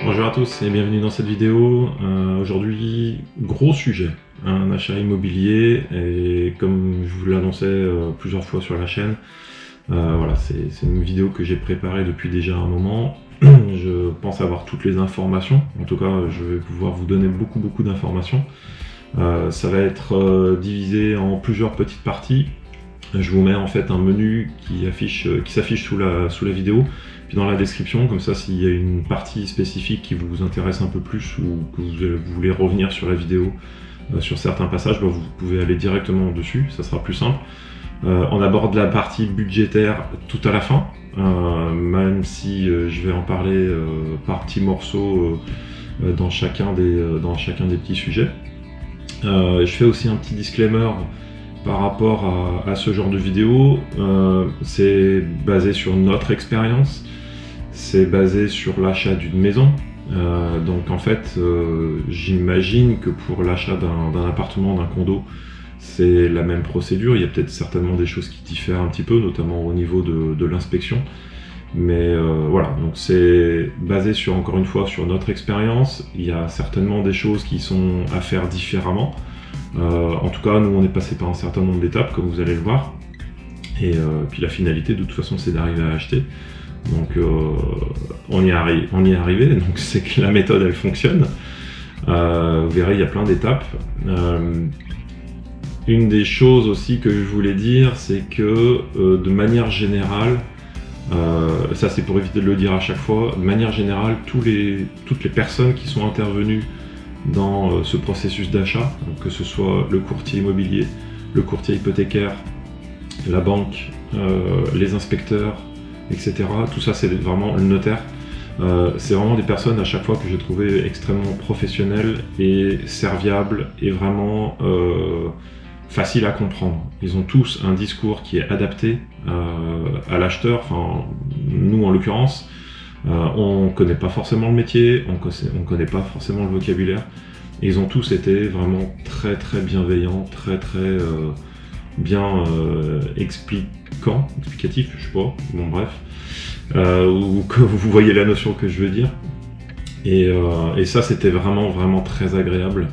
Bonjour à tous et bienvenue dans cette vidéo. Aujourd'hui, gros sujet, un achat immobilier, et comme je vous l'annonçais plusieurs fois sur la chaîne, voilà, c'est une vidéo que j'ai préparée depuis déjà un moment. Je pense avoir toutes les informations, en tout cas je vais pouvoir vous donner beaucoup d'informations. Ça va être divisé en plusieurs petites parties. Je vous mets en fait un menu qui s'affiche sous la vidéo, puis dans la description, comme ça s'il y a une partie spécifique qui vous intéresse un peu plus ou que vous voulez revenir sur la vidéo sur certains passages, vous pouvez aller directement dessus, ça sera plus simple. On aborde la partie budgétaire tout à la fin, même si je vais en parler par petits morceaux dans chacun des petits sujets. Je fais aussi un petit disclaimer par rapport à ce genre de vidéo. C'est basé sur notre expérience, c'est basé sur l'achat d'une maison. Donc en fait, j'imagine que pour l'achat d'un appartement, d'un condo, c'est la même procédure. Il y a peut-être certainement des choses qui diffèrent un petit peu, notamment au niveau de l'inspection. Mais voilà, donc c'est basé encore une fois sur notre expérience. Il y a certainement des choses qui sont à faire différemment. En tout cas, nous on est passé par un certain nombre d'étapes, comme vous allez le voir. Et puis la finalité, de toute façon, c'est d'arriver à acheter. Donc on y est arrivé, donc c'est que la méthode elle fonctionne. Vous verrez, il y a plein d'étapes. Une des choses aussi que je voulais dire, c'est que de manière générale, ça c'est pour éviter de le dire à chaque fois, de manière générale, toutes les personnes qui sont intervenues dans ce processus d'achat, que ce soit le courtier immobilier, le courtier hypothécaire, la banque, les inspecteurs, etc. Tout ça, c'est vraiment le notaire. C'est vraiment des personnes à chaque fois que j'ai trouvé extrêmement professionnelles et serviables et vraiment faciles à comprendre. Ils ont tous un discours qui est adapté à l'acheteur, enfin nous en l'occurrence. On ne connaît pas forcément le métier, on ne connaît pas forcément le vocabulaire. Et ils ont tous été vraiment très bienveillants, très bien explicatifs, je sais pas, bon bref. Ou que vous voyez la notion que je veux dire. Et ça c'était vraiment très agréable.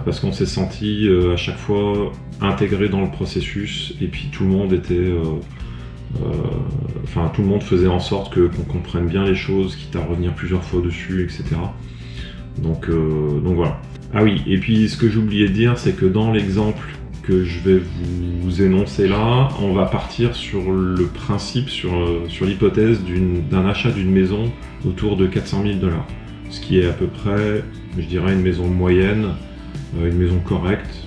Parce qu'on s'est senti à chaque fois intégré dans le processus, et puis tout le monde était... tout le monde faisait en sorte qu'on comprenne bien les choses, quitte à revenir plusieurs fois dessus, etc. Donc voilà. Ah oui, et puis ce que j'oubliais de dire, c'est que dans l'exemple que je vais vous énoncer là, on va partir sur le principe, sur l'hypothèse d'un achat d'une maison autour de 400 000 $. Ce qui est à peu près, je dirais, une maison moyenne, une maison correcte,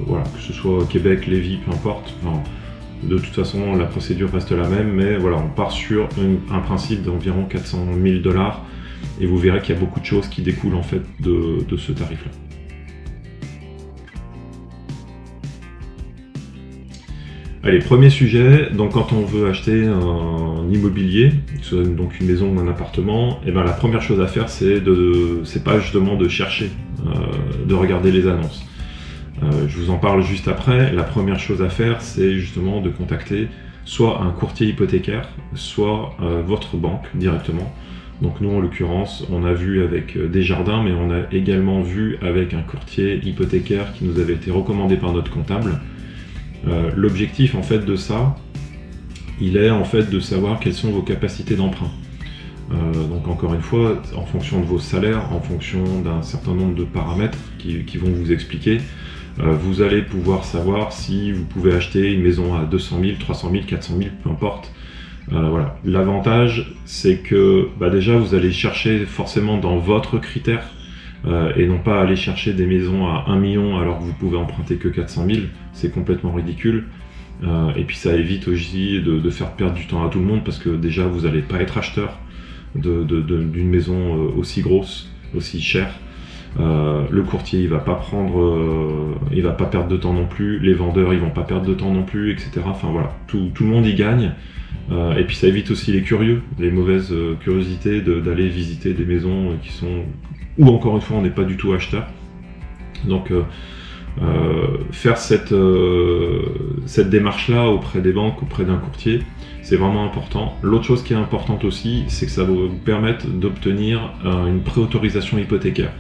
voilà, que ce soit Québec, Lévis, peu importe. Enfin, de toute façon, la procédure reste la même, mais voilà, on part sur un principe d'environ 400 000 $, et vous verrez qu'il y a beaucoup de choses qui découlent en fait de ce tarif-là. Allez, premier sujet, donc quand on veut acheter un immobilier, donc une maison ou un appartement, et ben la première chose à faire, c'est pas justement de chercher, de regarder les annonces. Je vous en parle juste après. La première chose à faire, c'est justement de contacter soit un courtier hypothécaire, soit votre banque directement. Donc nous, en l'occurrence, on a vu avec Desjardins, mais on a également vu avec un courtier hypothécaire qui nous avait été recommandé par notre comptable. L'objectif en fait de ça, il est en fait de savoir quelles sont vos capacités d'emprunt. Donc encore une fois, en fonction de vos salaires, en fonction d'un certain nombre de paramètres qui vont vous expliquer, vous allez pouvoir savoir si vous pouvez acheter une maison à 200 000, 300 000, 400 000, peu importe. Voilà. L'avantage, c'est que déjà vous allez chercher forcément dans votre critère, et non pas aller chercher des maisons à 1 million alors que vous pouvez emprunter que 400 000, c'est complètement ridicule. Et puis ça évite aussi de faire perdre du temps à tout le monde, parce que déjà vous n'allez pas être acheteur d'une maison aussi grosse, aussi chère. Le courtier il va pas perdre de temps non plus, les vendeurs ils vont pas perdre de temps non plus, etc. Enfin voilà, tout le monde y gagne. Et puis ça évite aussi les curieux, les mauvaises curiosités d'aller visiter des maisons qui sont, où encore une fois on n'est pas du tout acheteur. Donc faire cette démarche là auprès des banques, auprès d'un courtier, c'est vraiment important. L'autre chose qui est importante aussi, c'est que ça va vous permettre d'obtenir une préautorisation hypothécaire.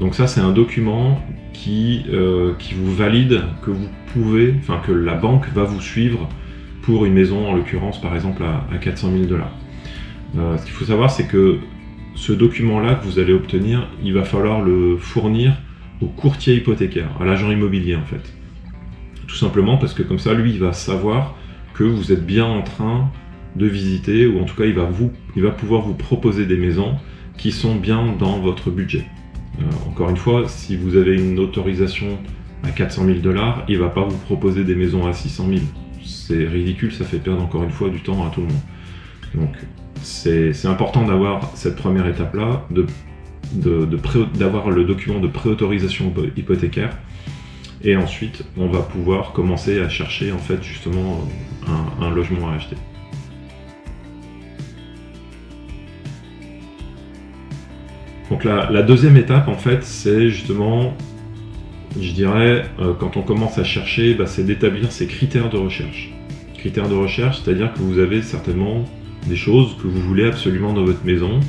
Donc ça, c'est un document qui vous valide que vous pouvez, enfin que la banque va vous suivre pour une maison, en l'occurrence par exemple à 400 000 $. Ce qu'il faut savoir, c'est que ce document-là que vous allez obtenir, il va falloir le fournir au courtier hypothécaire, à l'agent immobilier en fait. Tout simplement parce que comme ça, lui, il va savoir que vous êtes bien en train de visiter, ou en tout cas, il va pouvoir vous proposer des maisons qui sont bien dans votre budget. Encore une fois, si vous avez une autorisation à 400 000 $, il ne va pas vous proposer des maisons à 600 000. C'est ridicule, ça fait perdre encore une fois du temps à tout le monde. Donc c'est important d'avoir cette première étape-là, d'avoir le document de préautorisation hypothécaire, et ensuite on va pouvoir commencer à chercher en fait justement un logement à acheter. Donc la deuxième étape en fait, c'est justement, je dirais, quand on commence à chercher, c'est d'établir ses critères de recherche. Critères de recherche, c'est-à-dire que vous avez certainement des choses que vous voulez absolument dans votre maison,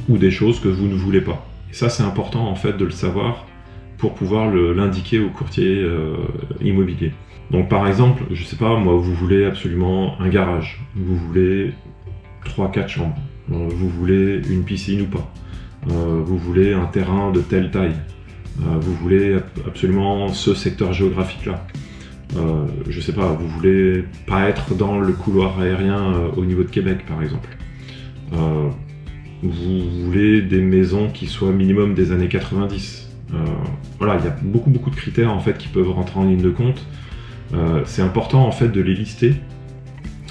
ou des choses que vous ne voulez pas. Et ça, c'est important en fait de le savoir pour pouvoir l'indiquer au courtier immobilier. Donc par exemple, je sais pas, moi, vous voulez absolument un garage, vous voulez 3-4 chambres, vous voulez une piscine ou pas, vous voulez un terrain de telle taille, vous voulez absolument ce secteur géographique-là. Je sais pas, vous voulez pas être dans le couloir aérien au niveau de Québec par exemple. Vous voulez des maisons qui soient minimum des années 90. Voilà, il y a beaucoup de critères en fait qui peuvent rentrer en ligne de compte. C'est important en fait de les lister.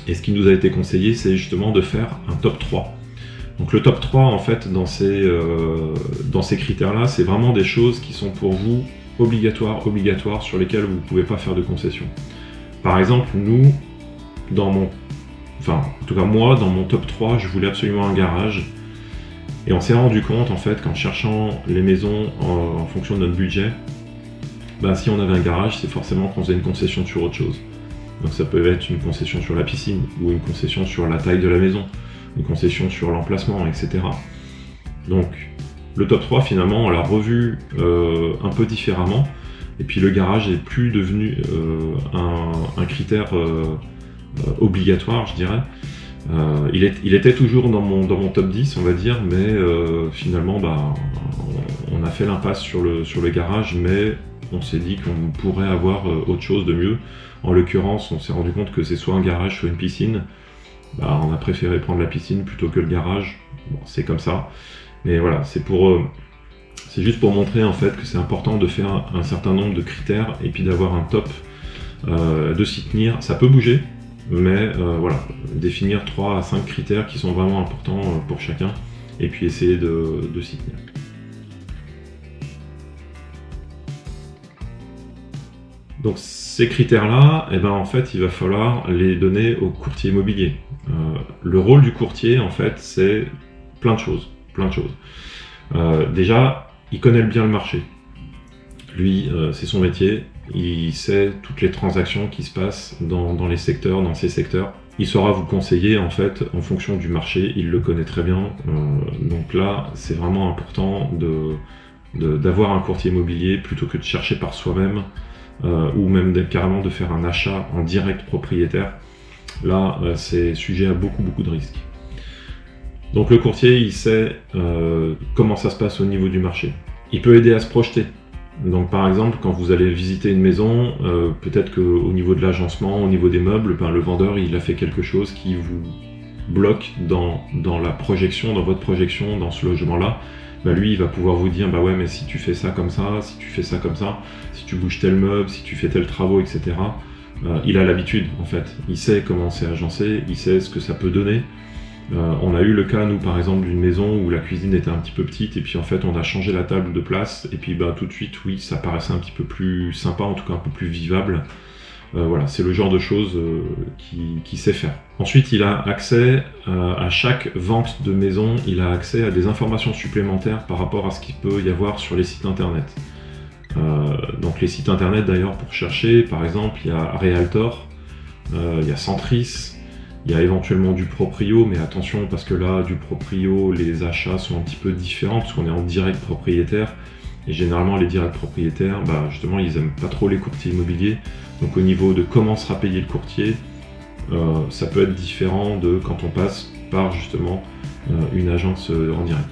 Et ce qui nous a été conseillé, c'est justement de faire un top 3. Donc le top 3 en fait dans ces critères-là, c'est vraiment des choses qui sont pour vous obligatoires, sur lesquelles vous ne pouvez pas faire de concessions. Par exemple, nous, en tout cas moi, dans mon top 3, je voulais absolument un garage. Et on s'est rendu compte, en fait, qu'en cherchant les maisons en fonction de notre budget, si on avait un garage, c'est forcément qu'on faisait une concession sur autre chose. Donc ça peut être une concession sur la piscine, ou une concession sur la taille de la maison, une concession sur l'emplacement, etc. Donc le top 3, finalement, on l'a revu un peu différemment, et puis le garage n'est plus devenu un critère obligatoire, je dirais. Il était toujours dans mon top 10, on va dire, mais finalement, on a fait l'impasse sur le garage, mais on s'est dit qu'on pourrait avoir autre chose de mieux. En l'occurrence, on s'est rendu compte que c'est soit un garage, soit une piscine. On a préféré prendre la piscine plutôt que le garage. Bon, c'est comme ça. Mais voilà, c'est juste pour montrer en fait que c'est important de faire un certain nombre de critères et puis d'avoir un top, de s'y tenir. Ça peut bouger, mais voilà, définir 3 à 5 critères qui sont vraiment importants pour chacun et puis essayer de s'y tenir. Donc ces critères-là, en fait, il va falloir les donner au courtier immobilier. Le rôle du courtier, en fait, c'est plein de choses. Déjà, il connaît bien le marché. Lui, c'est son métier. Il sait toutes les transactions qui se passent dans les secteurs, dans ces secteurs. Il saura vous conseiller, en fait, en fonction du marché. Il le connaît très bien. Donc là, c'est vraiment important d'avoir un courtier immobilier plutôt que de chercher par soi-même. Ou même carrément de faire un achat en direct propriétaire. Là, c'est sujet à beaucoup de risques. Donc le courtier, il sait comment ça se passe au niveau du marché. Il peut aider à se projeter. Donc par exemple, quand vous allez visiter une maison, peut-être qu'au niveau de l'agencement, au niveau des meubles, le vendeur, il a fait quelque chose qui vous bloque dans la projection, dans votre projection, dans ce logement-là. Lui, il va pouvoir vous dire, ouais, mais si tu fais ça comme ça, si tu fais ça comme ça, si tu bouges tel meuble, si tu fais tel travaux, etc. Il a l'habitude, en fait. Il sait comment c'est agencé, il sait ce que ça peut donner. On a eu le cas, nous, par exemple, d'une maison où la cuisine était un petit peu petite, et puis en fait, on a changé la table de place, et puis tout de suite, oui, ça paraissait un petit peu plus sympa, en tout cas un peu plus vivable. Voilà, c'est le genre de choses qu'il sait faire. Ensuite, il a accès à chaque vente de maison, il a accès à des informations supplémentaires par rapport à ce qu'il peut y avoir sur les sites internet. Donc les sites internet d'ailleurs pour chercher, par exemple, il y a Realtor, il y a Centris, Il y a éventuellement du proprio, mais attention parce que là, du proprio, les achats sont un petit peu différents parce qu'on est en direct propriétaire. Et généralement, les directs propriétaires, justement, ils n'aiment pas trop les courtiers immobiliers. Donc au niveau de comment sera payé le courtier, ça peut être différent de quand on passe par justement une agence en direct.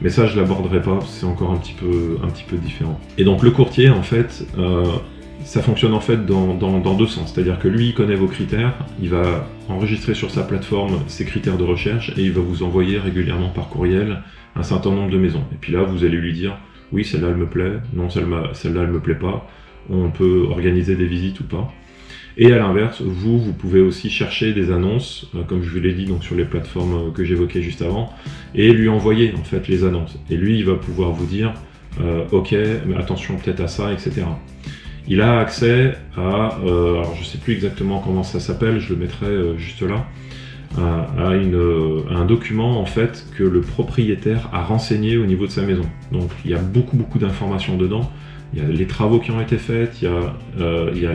Mais ça, je l'aborderai pas, c'est encore un petit peu différent. Et donc le courtier, en fait, ça fonctionne en fait dans deux sens. C'est-à-dire que lui, il connaît vos critères, il va enregistrer sur sa plateforme ses critères de recherche et il va vous envoyer régulièrement par courriel un certain nombre de maisons. Et puis là, vous allez lui dire, oui, celle-là, elle me plaît, non, celle-là, elle me plaît pas, on peut organiser des visites ou pas. Et à l'inverse, vous pouvez aussi chercher des annonces, comme je vous l'ai dit, donc sur les plateformes que j'évoquais juste avant, et lui envoyer en fait les annonces. Et lui, il va pouvoir vous dire, ok, mais attention peut-être à ça, etc. Il a accès à, alors je sais plus exactement comment ça s'appelle, je le mettrai juste là, à un document en fait que le propriétaire a renseigné au niveau de sa maison. Donc il y a beaucoup d'informations dedans. Il y a les travaux qui ont été faits, il y a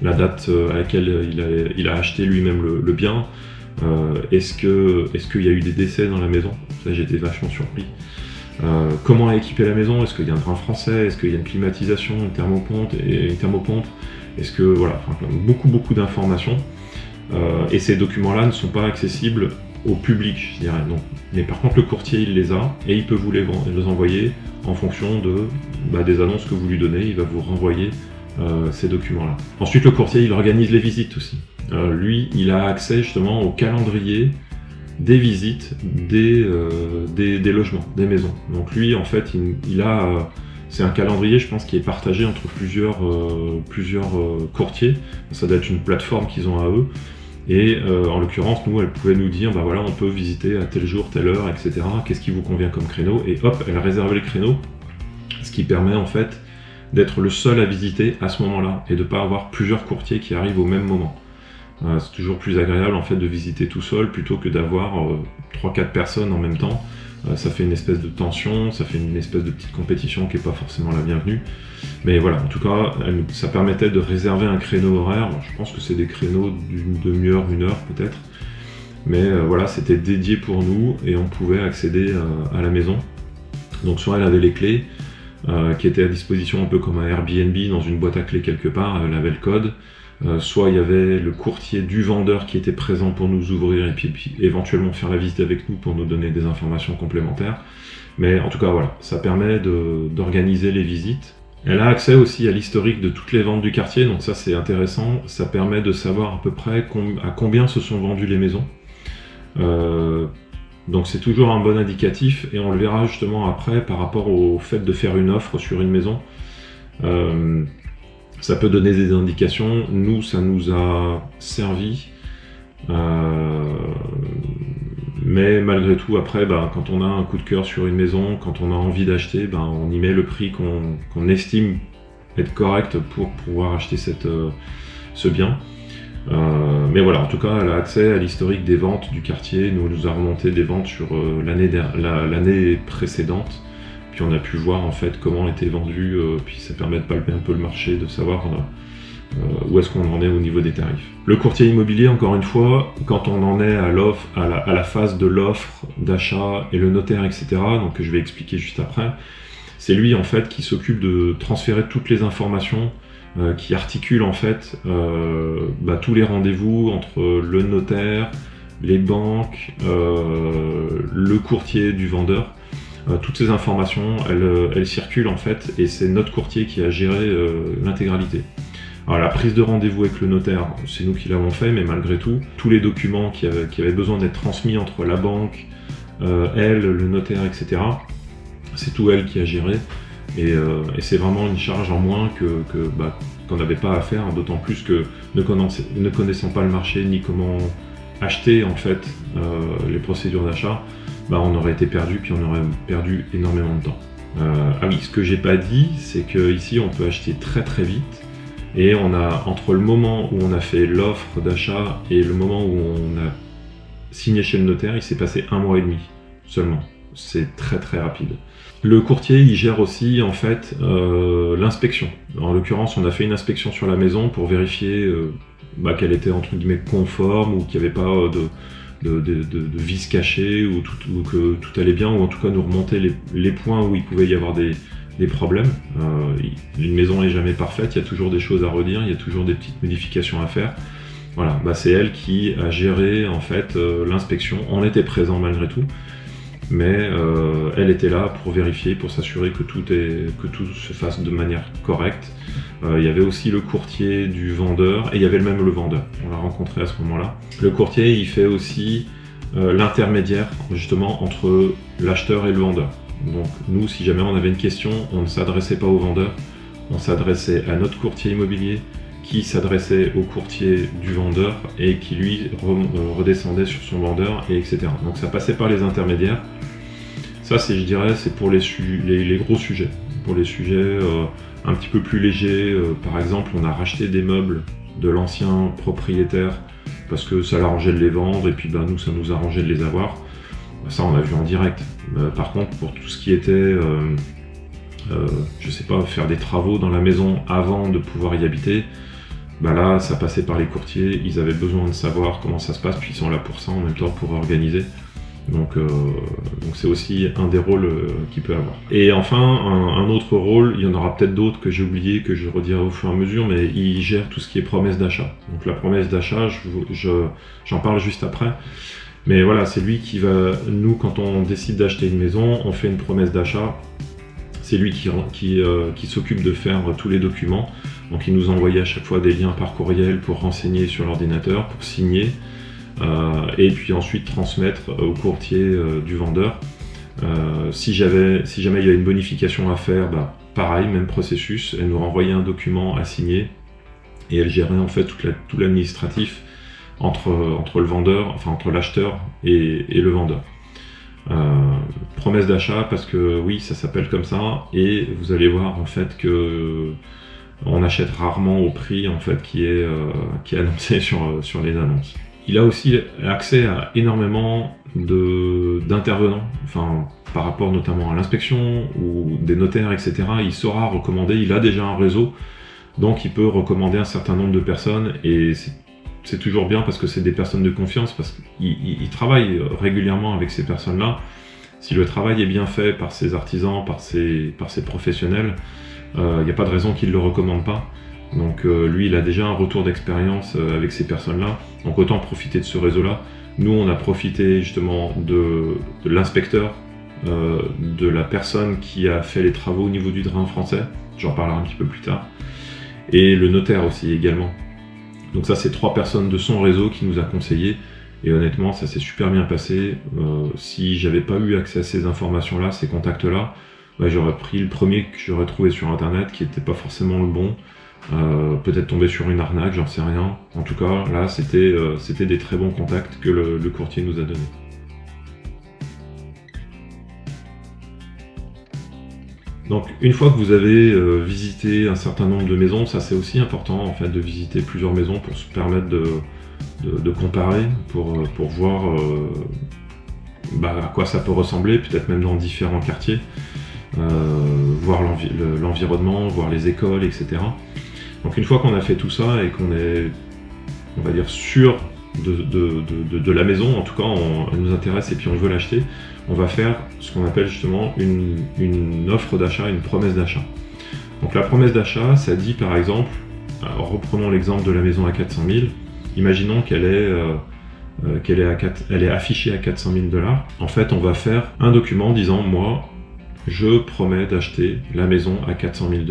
la date à laquelle il a acheté lui-même le bien. Est-ce qu'il y a eu des décès dans la maison? Ça, j'étais vachement surpris. Comment équiper la maison? Est-ce qu'il y a un drain français? Est-ce qu'il y a une climatisation, une thermopompe? Est-ce que voilà, enfin, beaucoup d'informations. Et ces documents-là ne sont pas accessibles au public, je dirais. Donc, mais par contre, le courtier, il les a et il peut vous les envoyer en fonction des annonces que vous lui donnez. Il va vous renvoyer ces documents-là. Ensuite, le courtier, il organise les visites aussi. Lui, il a accès justement au calendrier des visites des logements, des maisons. Donc lui, en fait, c'est un calendrier, je pense, qui est partagé entre plusieurs courtiers. Ça doit être une plateforme qu'ils ont à eux. Et en l'occurrence, nous, elle pouvait nous dire, voilà, on peut visiter à tel jour, telle heure, etc. Qu'est-ce qui vous convient comme créneau? Et hop, elle réservait le créneau, ce qui permet en fait d'être le seul à visiter à ce moment-là et de ne pas avoir plusieurs courtiers qui arrivent au même moment. C'est toujours plus agréable en fait de visiter tout seul plutôt que d'avoir 3-4 personnes en même temps. Ça fait une espèce de tension, ça fait une espèce de petite compétition qui n'est pas forcément la bienvenue. Mais voilà, en tout cas, ça permettait de réserver un créneau horaire. Je pense que c'est des créneaux d'une demi-heure, 1 heure peut-être. Mais voilà, c'était dédié pour nous et on pouvait accéder à la maison. Donc soit elle avait les clés qui étaient à disposition un peu comme un Airbnb dans une boîte à clés quelque part, elle avait le code. Soit il y avait le courtier du vendeur qui était présent pour nous ouvrir et puis éventuellement faire la visite avec nous pour nous donner des informations complémentaires. Mais en tout cas voilà, ça permet d'organiser les visites. Elle a accès aussi à l'historique de toutes les ventes du quartier, donc ça c'est intéressant, ça permet de savoir à peu près à combien se sont vendues les maisons. Donc c'est toujours un bon indicatif et on le verra justement après par rapport au fait de faire une offre sur une maison. Ça peut donner des indications, nous ça nous a servi, mais malgré tout après quand on a un coup de cœur sur une maison, quand on a envie d'acheter, on y met le prix qu'on estime être correct pour pouvoir acheter ce bien. Mais voilà, en tout cas elle a accès à l'historique des ventes du quartier, nous a remonté des ventes sur l'année précédente. Puis on a pu voir en fait comment était vendu, puis ça permet de palper un peu le marché, de savoir où est-ce qu'on en est au niveau des tarifs. Le courtier immobilier, encore une fois, quand on en est à la phase de l'offre, d'achat et le notaire, etc., donc que je vais expliquer juste après, c'est lui en fait qui s'occupe de transférer toutes les informations, qui articule en fait tous les rendez-vous entre le notaire, les banques, le courtier du vendeur. Toutes ces informations, elles circulent en fait, et c'est notre courtier qui a géré l'intégralité. Alors la prise de rendez-vous avec le notaire, c'est nous qui l'avons fait, mais malgré tout, tous les documents qui avaient besoin d'être transmis entre la banque, elle, le notaire, etc., c'est tout elle qui a géré, et c'est vraiment une charge en moins qu'on n'avait pas à faire, d'autant plus que ne connaissant pas le marché, ni comment acheter en fait les procédures d'achat, on aurait été perdu, puis on aurait perdu énormément de temps. Ah oui, ce que j'ai pas dit, c'est qu'ici on peut acheter très très vite, et on a, entre le moment où on a fait l'offre d'achat et le moment où on a signé chez le notaire, il s'est passé 1 mois et demi seulement. c'est très très rapide. Le courtier, il gère aussi en fait l'inspection. En l'occurrence, on a fait une inspection sur la maison pour vérifier qu'elle était entre guillemets conforme ou qu'il n'y avait pas de vis cachés ou que tout allait bien, ou en tout cas nous remonter les points où il pouvait y avoir des problèmes. Une maison n'est jamais parfaite, il y a toujours des choses à redire, il y a toujours des petites modifications à faire. Voilà, c'est elle qui a géré en fait l'inspection. On était présent malgré tout, mais elle était là pour vérifier, pour s'assurer que tout se fasse de manière correcte. Il y avait aussi le courtier du vendeur et il y avait même le vendeur. On l'a rencontré à ce moment-là. Le courtier, il fait aussi l'intermédiaire justement entre l'acheteur et le vendeur. Donc nous, si jamais on avait une question, on ne s'adressait pas au vendeur, on s'adressait à notre courtier immobilier qui s'adressait au courtier du vendeur et qui lui redescendait sur son vendeur, et etc. Donc ça passait par les intermédiaires. Ça, je dirais, c'est pour les gros sujets. Pour les sujets un petit peu plus légers, par exemple, on a racheté des meubles de l'ancien propriétaire parce que ça l'arrangeait de les vendre, et puis nous, ça nous arrangeait de les avoir. Ça, on a vu en direct. Par contre, pour tout ce qui était, je sais pas, faire des travaux dans la maison avant de pouvoir y habiter, là, ça passait par les courtiers. Ils avaient besoin de savoir comment ça se passe, puis ils sont là pour ça en même temps, pour organiser. Donc c'est aussi un des rôles qu'il peut avoir. Et enfin, un autre rôle, il y en aura peut-être d'autres que j'ai oublié, que je redirai au fur et à mesure, mais il gère tout ce qui est promesse d'achat. Donc la promesse d'achat, j'en parle juste après. Mais voilà, c'est lui qui va, nous, quand on décide d'acheter une maison, on fait une promesse d'achat. C'est lui qui s'occupe de faire tous les documents. Donc il nous envoyait à chaque fois des liens par courriel pour renseigner sur l'ordinateur, pour signer, et puis ensuite transmettre au courtier du vendeur. Si jamais il y avait une bonification à faire, pareil, même processus, elle nous renvoyait un document à signer et elle gérait en fait tout l'administratif entre le vendeur, enfin entre l'acheteur et le vendeur. Promesse d'achat, parce que oui, ça s'appelle comme ça, et vous allez voir en fait que on achète rarement au prix en fait qui est annoncé sur les annonces. Il a aussi accès à énormément d'intervenants, enfin par rapport notamment à l'inspection ou des notaires, etc. Il saura recommander, il a déjà un réseau, donc il peut recommander un certain nombre de personnes, et c'est toujours bien parce que c'est des personnes de confiance, parce qu'il travaille régulièrement avec ces personnes-là. Si le travail est bien fait par ses artisans, par ses professionnels, il n'y a pas de raison qu'il ne le recommande pas. Donc lui, il a déjà un retour d'expérience avec ces personnes-là, donc autant profiter de ce réseau-là. Nous, on a profité justement de l'inspecteur, de la personne qui a fait les travaux au niveau du drain français, j'en parlerai un petit peu plus tard, et le notaire aussi également. Donc ça, c'est 3 personnes de son réseau qui nous a conseillé, et honnêtement, ça s'est super bien passé. Si j'avais pas eu accès à ces informations-là, ces contacts-là, j'aurais pris le premier que j'aurais trouvé sur internet, qui n'était pas forcément le bon, peut-être tombé sur une arnaque, j'en sais rien. En tout cas, là, c'était des très bons contacts que le courtier nous a donnés. Donc une fois que vous avez visité un certain nombre de maisons, ça c'est aussi important en fait de visiter plusieurs maisons pour se permettre de comparer, pour voir à quoi ça peut ressembler, peut-être même dans différents quartiers, voir l'environnement, voir les écoles, etc. Donc une fois qu'on a fait tout ça et qu'on est, on va dire, sûr de la maison, en tout cas elle nous intéresse et puis on veut l'acheter, on va faire ce qu'on appelle justement une offre d'achat, une promesse d'achat. Donc la promesse d'achat, ça dit par exemple, alors reprenons l'exemple de la maison à 400 000, imaginons qu'elle est affichée à 400 000 $. En fait, on va faire un document disant, moi, je promets d'acheter la maison à 400 000 $.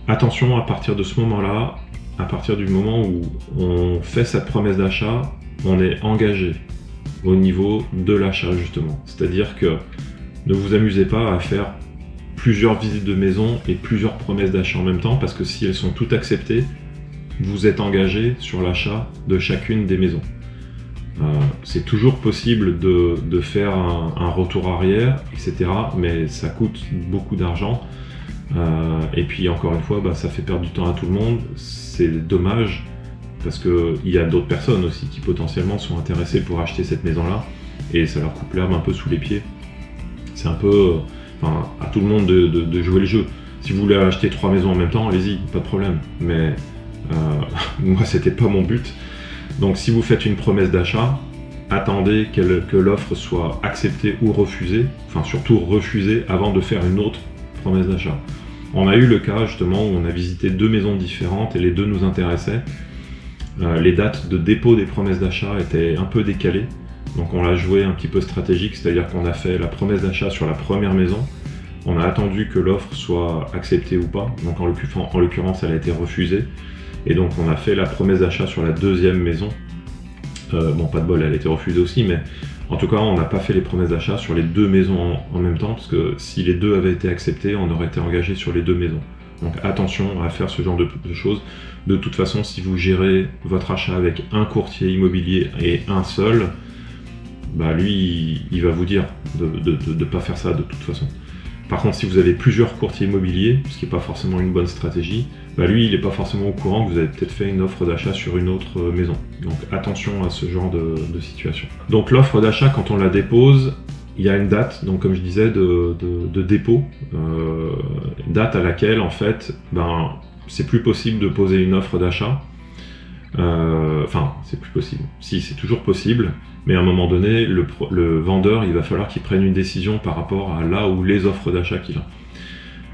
Attention, à partir de ce moment-là, à partir du moment où on fait cette promesse d'achat, on est engagé au niveau de l'achat justement. C'est-à-dire que ne vous amusez pas à faire plusieurs visites de maison et plusieurs promesses d'achat en même temps, parce que si elles sont toutes acceptées, vous êtes engagé sur l'achat de chacune des maisons. C'est toujours possible de faire un retour arrière, etc. Mais ça coûte beaucoup d'argent. Et puis encore une fois, ça fait perdre du temps à tout le monde. C'est dommage, parce qu'il y a d'autres personnes aussi qui potentiellement sont intéressées pour acheter cette maison-là, et ça leur coupe l'herbe un peu sous les pieds. c'est un peu à tout le monde de jouer le jeu. Si vous voulez acheter 3 maisons en même temps, allez-y, pas de problème. Mais moi, c'était pas mon but. Donc si vous faites une promesse d'achat, attendez que l'offre soit acceptée ou refusée, enfin surtout refusée avant de faire une autre promesse d'achat. On a eu le cas justement où on a visité 2 maisons différentes et les 2 nous intéressaient. Les dates de dépôt des promesses d'achat étaient un peu décalées, donc on l'a joué un petit peu stratégique, c'est-à-dire qu'on a fait la promesse d'achat sur la première maison, on a attendu que l'offre soit acceptée ou pas, donc en l'occurrence elle a été refusée, et donc on a fait la promesse d'achat sur la deuxième maison. Bon, pas de bol, elle a été refusée aussi, mais en tout cas on n'a pas fait les promesses d'achat sur les 2 maisons en même temps, parce que si les 2 avaient été acceptées, on aurait été engagé sur les 2 maisons. Donc attention à faire ce genre de choses. De toute façon, si vous gérez votre achat avec un courtier immobilier et un seul, bah lui, il va vous dire de ne pas faire ça de toute façon. Par contre, si vous avez plusieurs courtiers immobiliers, ce qui n'est pas forcément une bonne stratégie, bah lui, il n'est pas forcément au courant que vous avez peut-être fait une offre d'achat sur une autre maison. Donc attention à ce genre de situation. Donc l'offre d'achat, quand on la dépose, il y a une date, donc comme je disais, de dépôt, date à laquelle en fait, c'est plus possible de poser une offre d'achat. Enfin, c'est plus possible. Si, c'est toujours possible, mais à un moment donné, le vendeur, il va falloir qu'il prenne une décision par rapport à là où les offres d'achat qu'il a.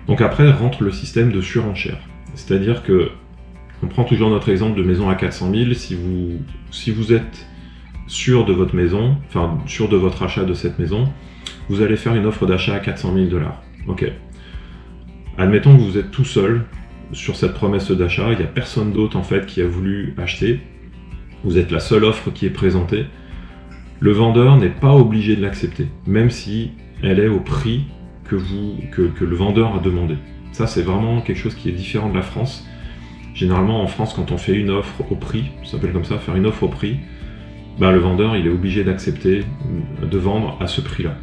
Donc après rentre le système de surenchère. C'est-à-dire que, on prend toujours notre exemple de maison à 400 000, si vous êtes sûr de votre maison, enfin sûr de votre achat de cette maison, vous allez faire une offre d'achat à 400 000 $. Ok. Admettons que vous êtes tout seul sur cette promesse d'achat, il n'y a personne d'autre en fait qui a voulu acheter, vous êtes la seule offre qui est présentée, le vendeur n'est pas obligé de l'accepter, même si elle est au prix que le vendeur a demandé. Ça c'est vraiment quelque chose qui est différent de la France. Généralement en France, quand on fait une offre au prix, ça s'appelle comme ça, faire une offre au prix, le vendeur il est obligé d'accepter de vendre à ce prix-là.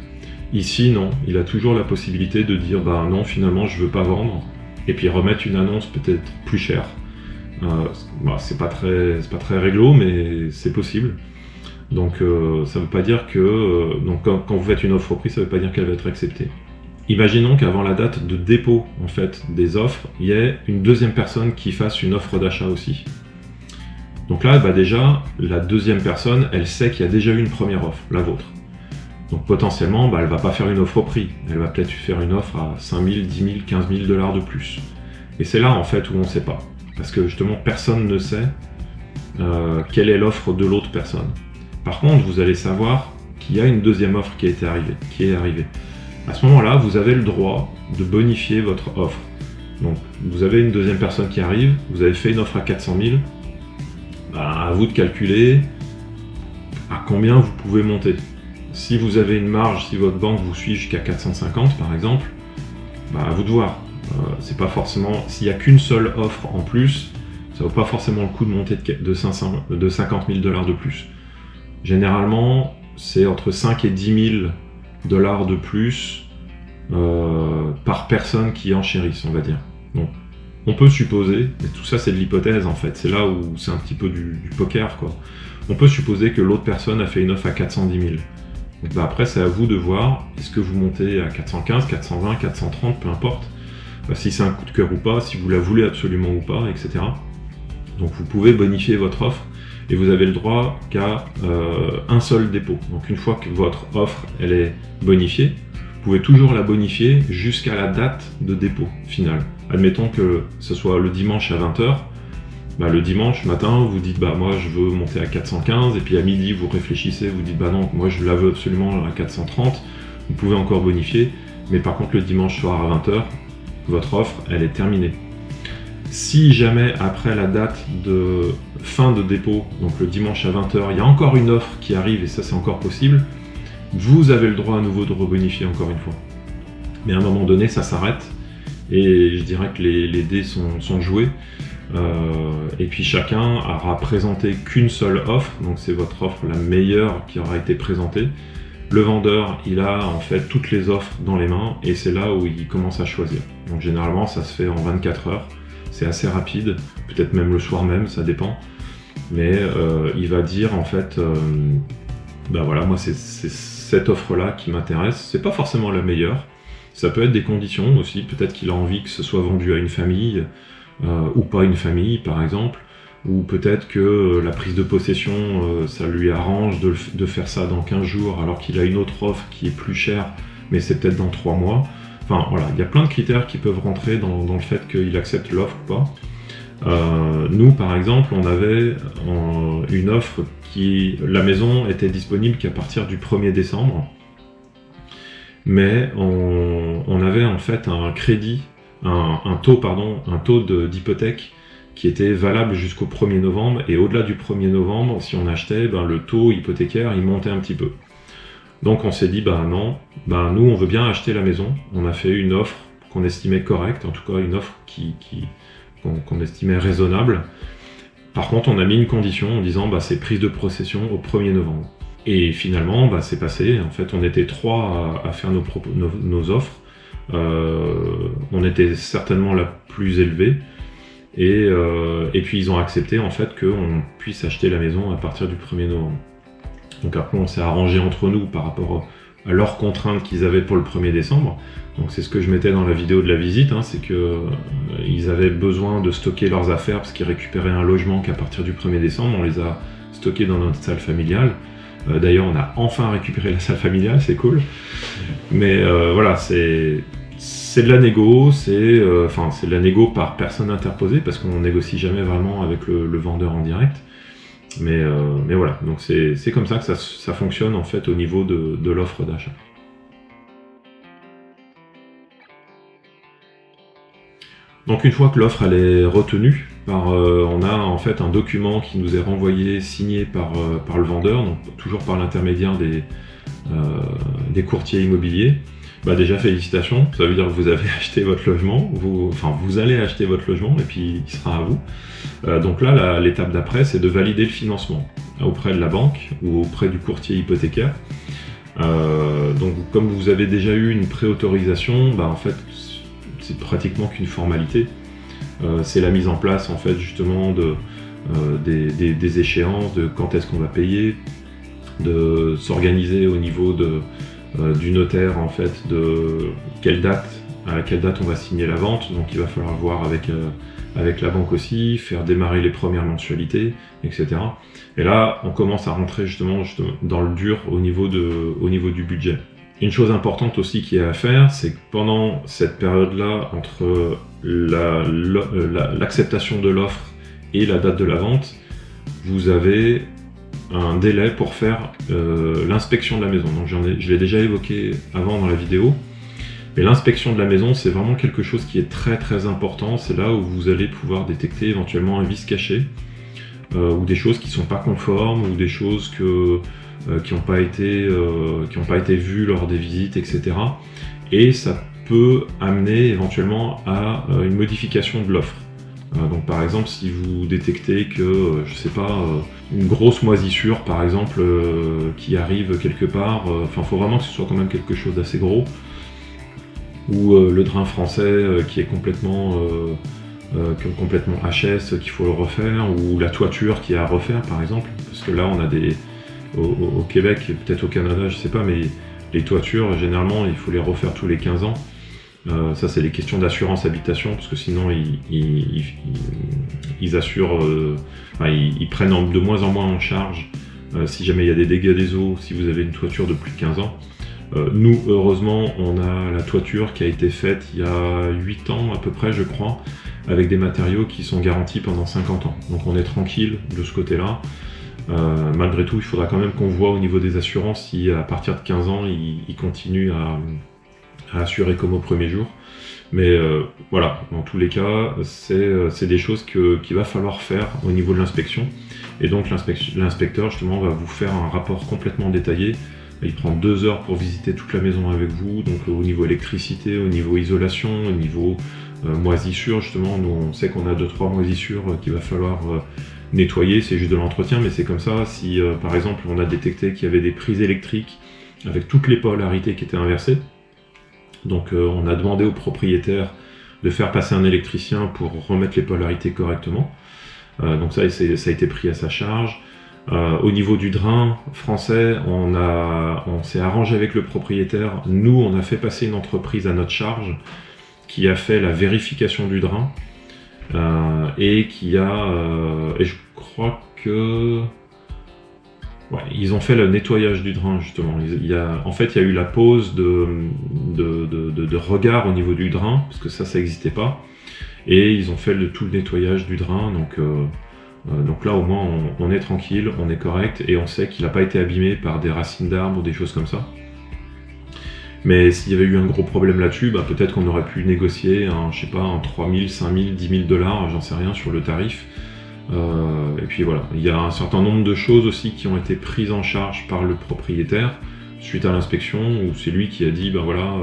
Ici non, il a toujours la possibilité de dire non, finalement je veux pas vendre, et puis remettre une annonce peut-être plus chère. C'est pas très réglo, mais c'est possible. Donc ça veut pas dire que quand vous faites une offre au prix, ça veut pas dire qu'elle va être acceptée. Imaginons qu'avant la date de dépôt en fait des offres, il y ait une deuxième personne qui fasse une offre d'achat aussi. Donc là, déjà, la deuxième personne, elle sait qu'il y a déjà eu une première offre, la vôtre. Donc potentiellement, elle va pas faire une offre au prix. Elle va peut-être faire une offre à 5 000, 10 000, 15 000 $ de plus. Et c'est là en fait où on ne sait pas. Parce que justement, personne ne sait quelle est l'offre de l'autre personne. Par contre, vous allez savoir qu'il y a une deuxième offre qui est arrivée. À ce moment-là, vous avez le droit de bonifier votre offre. Donc, vous avez une deuxième personne qui arrive, vous avez fait une offre à 400 000, à vous de calculer à combien vous pouvez monter. Si vous avez une marge, si votre banque vous suit jusqu'à 450 par exemple, à vous de voir. C'est pas forcément, s'il n'y a qu'une seule offre en plus, ça vaut pas forcément le coup de monter de 50 000 $ de plus. Généralement, c'est entre 5 et 10 000 $ de plus par personne qui enchérisse, on va dire. Donc, on peut supposer, et tout ça c'est de l'hypothèse en fait, c'est là où c'est un petit peu du poker quoi. On peut supposer que l'autre personne a fait une offre à 410 000. Donc après c'est à vous de voir, est-ce que vous montez à 415, 420, 430, peu importe, si c'est un coup de cœur ou pas, si vous la voulez absolument ou pas, etc. Donc vous pouvez bonifier votre offre et vous avez le droit qu'à un seul dépôt. Donc une fois que votre offre elle est bonifiée, vous pouvez toujours la bonifier jusqu'à la date de dépôt finale. Admettons que ce soit le dimanche à 20 h, le dimanche matin vous dites moi je veux monter à 415 et puis à midi vous réfléchissez, vous dites non, moi je la veux absolument à 430, vous pouvez encore bonifier, mais par contre le dimanche soir à 20 h, votre offre elle est terminée. Si jamais après la date de fin de dépôt, donc le dimanche à 20 h, il y a encore une offre qui arrive et ça c'est encore possible, vous avez le droit à nouveau de rebonifier encore une fois. Mais à un moment donné ça s'arrête et je dirais que les dés sont joués. Et puis chacun aura présenté qu'une seule offre, donc c'est votre offre la meilleure qui aura été présentée. Le vendeur, il a en fait toutes les offres dans les mains et c'est là où il commence à choisir. Donc généralement ça se fait en 24 heures, c'est assez rapide, peut-être même le soir même, ça dépend. Mais il va dire en fait, voilà, moi c'est cette offre-là qui m'intéresse. C'est pas forcément la meilleure. Ça peut être des conditions aussi. Peut-être qu'il a envie que ce soit vendu à une famille ou pas une famille, par exemple. Ou peut-être que la prise de possession, ça lui arrange de faire ça dans 15 jours alors qu'il a une autre offre qui est plus chère, mais c'est peut-être dans 3 mois. Enfin voilà, il y a plein de critères qui peuvent rentrer dans le fait qu'il accepte l'offre ou pas. Nous par exemple, on avait une offre la maison était disponible qu'à partir du 1er décembre, mais on avait en fait un crédit, un taux d'hypothèque qui était valable jusqu'au 1er novembre, et au-delà du 1er novembre, si on achetait, le taux hypothécaire il montait un petit peu. Donc on s'est dit, non, nous on veut bien acheter la maison. On a fait une offre qu'on estimait correcte, en tout cas une offre qu'on estimait raisonnable. Par contre on a mis une condition en disant, c'est prise de possession au 1er novembre. Et finalement, c'est passé. En fait, on était 3 à faire nos offres. On était certainement la plus élevée. Et puis ils ont accepté en fait qu'on puisse acheter la maison à partir du 1er novembre. Donc après on s'est arrangé entre nous par rapport à leurs contraintes qu'ils avaient pour le 1er décembre. Donc c'est ce que je mettais dans la vidéo de la visite, c'est que ils avaient besoin de stocker leurs affaires parce qu'ils récupéraient un logement qu'à partir du 1er décembre. On les a stockés dans notre salle familiale. D'ailleurs on a enfin récupéré la salle familiale, c'est cool. Mais voilà, c'est de la négo, c'est de la négo par personne interposée, parce qu'on négocie jamais vraiment avec le vendeur en direct. Mais voilà, donc c'est comme ça que ça fonctionne en fait au niveau de l'offre d'achat. Donc une fois que l'offre elle est retenue, on a en fait un document qui nous est renvoyé, signé par le vendeur, donc toujours par l'intermédiaire des courtiers immobiliers. Déjà félicitations, ça veut dire que vous avez acheté votre logement, vous allez acheter votre logement et puis il sera à vous. Donc là, l'étape d'après, c'est de valider le financement auprès de la banque ou auprès du courtier hypothécaire. Donc comme vous avez déjà eu une préautorisation, en fait c'est pratiquement qu'une formalité. C'est la mise en place en fait justement des échéances, de quand est-ce qu'on va payer, de s'organiser au niveau du notaire en fait, à quelle date on va signer la vente. Donc il va falloir voir avec la banque aussi, faire démarrer les premières mensualités, etc. Et là on commence à rentrer justement dans le dur au niveau du budget. Une chose importante aussi qui est à faire, c'est que pendant cette période-là, entre l'acceptation de l'offre et la date de la vente, vous avez un délai pour faire l'inspection de la maison. Donc je l'ai déjà évoqué avant dans la vidéo, mais l'inspection de la maison c'est vraiment quelque chose qui est très très important. C'est là où vous allez pouvoir détecter éventuellement un vice caché, ou des choses qui ne sont pas conformes, ou des choses qui n'ont pas été vues lors des visites, etc. Et ça peut amener éventuellement à une modification de l'offre. Donc par exemple, si vous détectez que, je sais pas, une grosse moisissure par exemple qui arrive quelque part, faut vraiment que ce soit quand même quelque chose d'assez gros, ou le drain français qui est complètement HS, qu'il faut le refaire, ou la toiture qui est à refaire par exemple, parce que là on a au Québec et peut-être au Canada, je sais pas, mais les toitures généralement il faut les refaire tous les 15 ans. Ça c'est les questions d'assurance habitation, parce que sinon ils assurent, ils prennent de moins en moins en charge si jamais il y a des dégâts des eaux, si vous avez une toiture de plus de 15 ans. Nous heureusement on a la toiture qui a été faite il y a 8 ans à peu près je crois, avec des matériaux qui sont garantis pendant 50 ans. Donc on est tranquille de ce côté là. Malgré tout il faudra quand même qu'on voit au niveau des assurances si à partir de 15 ans ils continuent à assurer comme au premier jour. Mais voilà, dans tous les cas, c'est des choses qu'il va falloir faire au niveau de l'inspection. Et donc l'inspecteur justement va vous faire un rapport complètement détaillé. Il prend 2 heures pour visiter toute la maison avec vous, donc au niveau électricité, au niveau isolation, au niveau moisissure justement. Nous on sait qu'on a 2-3 moisissures qu'il va falloir nettoyer, c'est juste de l'entretien, mais c'est comme ça. Si par exemple on a détecté qu'il y avait des prises électriques avec toutes les polarités qui étaient inversées, donc on a demandé au propriétaire de faire passer un électricien pour remettre les polarités correctement. Donc ça a été pris à sa charge. Au niveau du drain français, on s'est arrangé avec le propriétaire. Nous, on a fait passer une entreprise à notre charge qui a fait la vérification du drain et qui a... et je crois que... Ouais, ils ont fait le nettoyage du drain justement. En fait, il y a eu la pose de regard au niveau du drain, parce que ça n'existait pas. Et ils ont fait tout le nettoyage du drain, donc là au moins on est tranquille, on est correct, et on sait qu'il n'a pas été abîmé par des racines d'arbres ou des choses comme ça. Mais s'il y avait eu un gros problème là-dessus, bah, peut-être qu'on aurait pu négocier je sais pas, un 3 000, 5 000, 10 000 $, j'en sais rien, sur le tarif. Et puis voilà, il y a un certain nombre de choses aussi qui ont été prises en charge par le propriétaire suite à l'inspection, où c'est lui qui a dit bah voilà,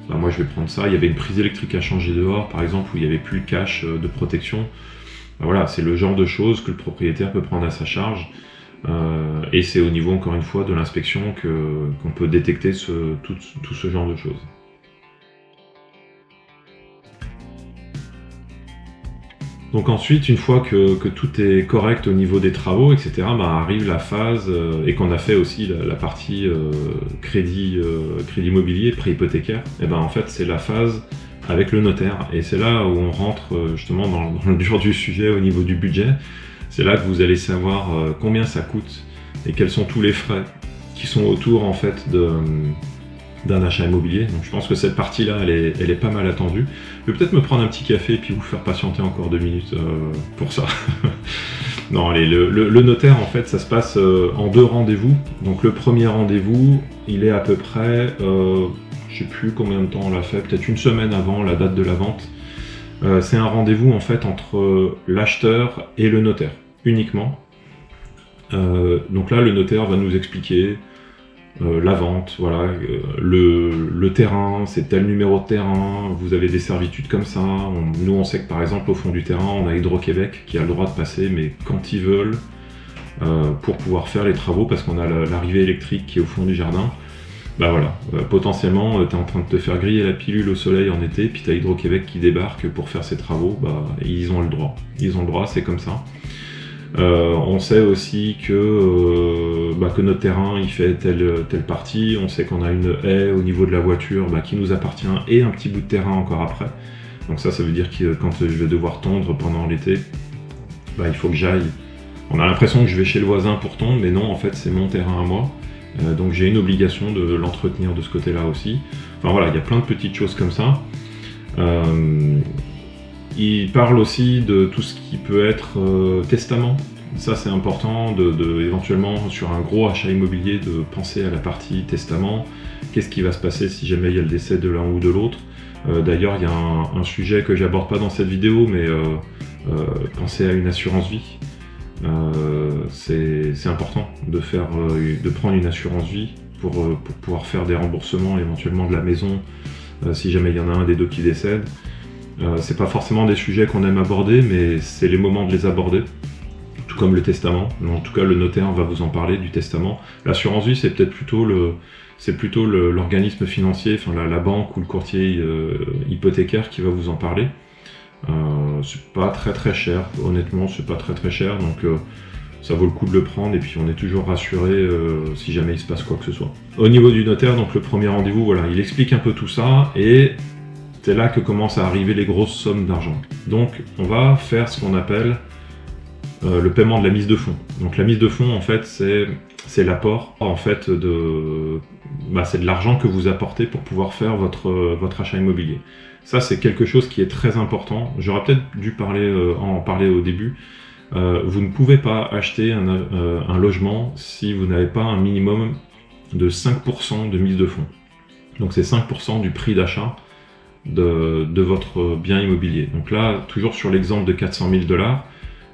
bah moi je vais prendre ça. Il y avait une prise électrique à changer dehors par exemple, où il n'y avait plus le cache de protection. Bah voilà, c'est le genre de choses que le propriétaire peut prendre à sa charge, et c'est au niveau encore une fois de l'inspection qu'on peut détecter tout ce genre de choses. Donc ensuite, une fois que tout est correct au niveau des travaux, etc., bah, arrive la phase, et qu'on a fait aussi la partie crédit immobilier, prêt hypothécaire, et ben en fait c'est la phase avec le notaire. Et c'est là où on rentre justement dans le dur du sujet au niveau du budget. C'est là que vous allez savoir combien ça coûte et quels sont tous les frais qui sont autour en fait d'un achat immobilier. Donc je pense que cette partie-là, elle est pas mal attendue. Je vais peut-être me prendre un petit café et puis vous faire patienter encore 2 minutes pour ça. Non, allez, le notaire, en fait, ça se passe en 2 rendez-vous. Donc le premier rendez-vous, il est à peu près, je sais plus combien de temps on l'a fait, peut-être 1 semaine avant la date de la vente. C'est un rendez-vous en fait entre l'acheteur et le notaire, uniquement. Donc là, le notaire va nous expliquer la vente, voilà, le terrain, c'est tel numéro de terrain, vous avez des servitudes comme ça. Nous on sait que par exemple au fond du terrain, on a Hydro-Québec qui a le droit de passer, mais quand ils veulent, pour pouvoir faire les travaux, parce qu'on a l'arrivée électrique qui est au fond du jardin. Bah voilà, potentiellement tu es en train de te faire griller la pilule au soleil en été, puis tu as Hydro-Québec qui débarque pour faire ses travaux, bah ils ont le droit. Ils ont le droit, c'est comme ça. On sait aussi que notre terrain il fait telle partie, on sait qu'on a une haie au niveau de la voiture qui nous appartient et un petit bout de terrain encore après. Donc ça veut dire que quand je vais devoir tondre pendant l'été, il faut que j'aille. On a l'impression que je vais chez le voisin pour tondre, mais non, en fait c'est mon terrain à moi. Donc j'ai une obligation de l'entretenir de ce côté-là aussi. Enfin voilà, il y a plein de petites choses comme ça. Il parle aussi de tout ce qui peut être testament. Ça c'est important, éventuellement sur un gros achat immobilier, de penser à la partie testament. Qu'est-ce qui va se passer si jamais il y a le décès de l'un ou de l'autre. D'ailleurs il y a un sujet que j'aborde pas dans cette vidéo, mais pensez à une assurance vie. C'est important de prendre une assurance vie pour pouvoir faire des remboursements éventuellement de la maison si jamais il y en a un des deux qui décède. C'est pas forcément des sujets qu'on aime aborder, mais c'est les moments de les aborder, tout comme le testament. En tout cas, le notaire va vous en parler du testament. L'assurance vie, c'est peut-être plutôt l'organisme financier, enfin la banque ou le courtier hypothécaire qui va vous en parler. C'est pas très cher, honnêtement, c'est pas très cher, donc ça vaut le coup de le prendre, et puis on est toujours rassuré si jamais il se passe quoi que ce soit. Au niveau du notaire, donc le premier rendez-vous, voilà, il explique un peu tout ça, et c'est là que commencent à arriver les grosses sommes d'argent. Donc on va faire ce qu'on appelle le paiement de la mise de fonds. Donc la mise de fonds, en fait, c'est l'apport, en fait, c'est de l'argent que vous apportez pour pouvoir faire votre achat immobilier. Ça, c'est quelque chose qui est très important. J'aurais peut-être dû en parler au début. Vous ne pouvez pas acheter un logement si vous n'avez pas un minimum de 5% de mise de fonds. Donc c'est 5% du prix d'achat de votre bien immobilier. Donc là, toujours sur l'exemple de 400 000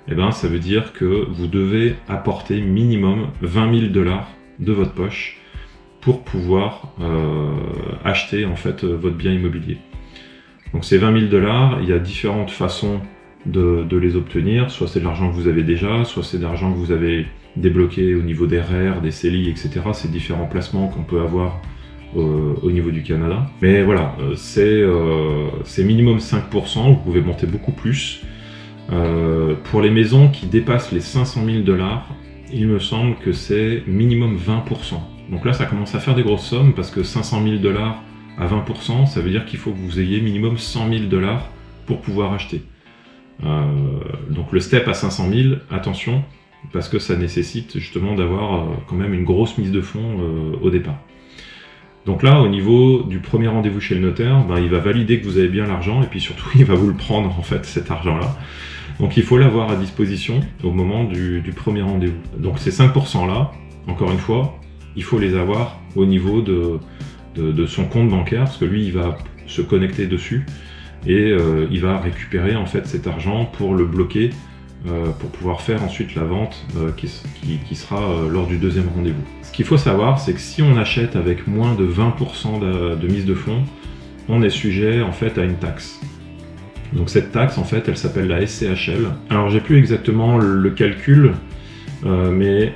$, ça veut dire que vous devez apporter minimum 20 000 $ de votre poche pour pouvoir acheter en fait votre bien immobilier. Donc ces 20 000 $, il y a différentes façons de les obtenir. Soit c'est de l'argent que vous avez déjà, soit c'est de l'argent que vous avez débloqué au niveau des REER, des CELI, etc. C'est différents placements qu'on peut avoir au niveau du Canada. Mais voilà, c'est minimum 5%, vous pouvez monter beaucoup plus. Pour les maisons qui dépassent les 500 000 $, il me semble que c'est minimum 20%. Donc là, ça commence à faire des grosses sommes parce que 500 000 $ à 20%, ça veut dire qu'il faut que vous ayez minimum 100 000 $ pour pouvoir acheter. Donc le step à 500 000, attention, parce que ça nécessite justement d'avoir quand même une grosse mise de fonds au départ. Donc là, au niveau du premier rendez-vous chez le notaire, il va valider que vous avez bien l'argent et puis surtout, il va vous le prendre en fait, cet argent-là. Donc il faut l'avoir à disposition au moment du premier rendez-vous. Donc ces 5% là, encore une fois, il faut les avoir au niveau de son compte bancaire, parce que lui, il va se connecter dessus et il va récupérer en fait cet argent pour le bloquer, pour pouvoir faire ensuite la vente qui sera lors du deuxième rendez-vous. Ce qu'il faut savoir, c'est que si on achète avec moins de 20% de mise de fonds, on est sujet en fait à une taxe. Donc cette taxe, en fait, elle s'appelle la SCHL. Alors j'ai plus exactement le calcul, mais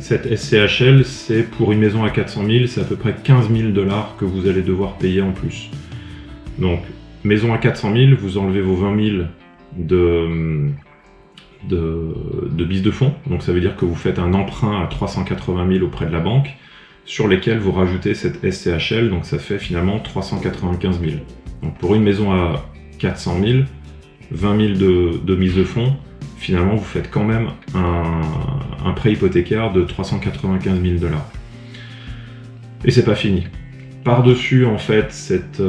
cette SCHL, c'est pour une maison à 400 000, c'est à peu près 15 000 $ que vous allez devoir payer en plus. Donc maison à 400 000, vous enlevez vos 20 000 de mise de fonds, donc ça veut dire que vous faites un emprunt à 380 000 auprès de la banque, sur lesquels vous rajoutez cette SCHL, donc ça fait finalement 395 000. Donc pour une maison à 400 000, 20 000 de mise de fonds, finalement vous faites quand même un prêt hypothécaire de 395 000 $. Et c'est pas fini. Par-dessus en fait cette